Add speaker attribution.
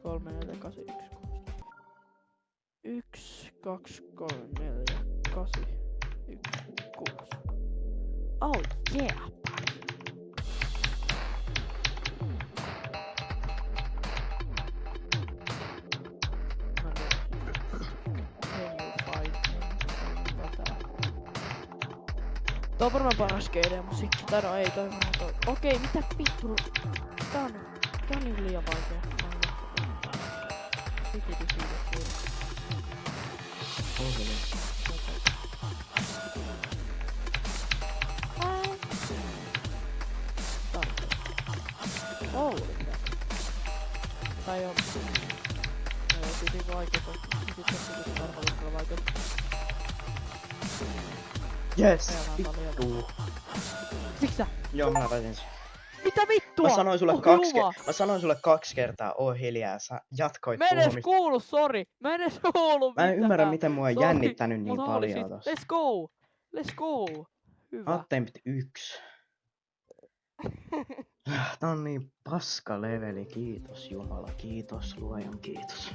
Speaker 1: 3, 4, 8, 1, 2, 3, 4, 8, 1, 6. Oh yeah, buddy. No niin. Can you find me? Tää on varmaan paras GD-musiikki. Tai no ei, toi varmaan toi. Okei, mitä vittu? Tää on niin liian vaikea. Holy crap. Tai on... Ei piti vaikeeta. Piti arvallisesti vaikeeta.
Speaker 2: Yes! Vittu.
Speaker 1: Siksä?
Speaker 2: Joo, mä taisin sen.
Speaker 1: Mitä vittua?
Speaker 2: Mä sanoin sulle 2 kertaa, oo hiljaa, sä jatkoit
Speaker 1: Mä en edes
Speaker 2: puhumista.
Speaker 1: kuulu, sori. Mä en edes kuulu
Speaker 2: Mä en
Speaker 1: mitään.
Speaker 2: ymmärrä, miten mua on
Speaker 1: Sorry,
Speaker 2: jännittänyt niin
Speaker 1: mut
Speaker 2: paljon
Speaker 1: holy
Speaker 2: tossa.
Speaker 1: shit. Let's go. Let's go. Hyvä.
Speaker 2: Attempt 1. Tää on niin paska leveli, kiitos Jumala, kiitos luojan kiitos.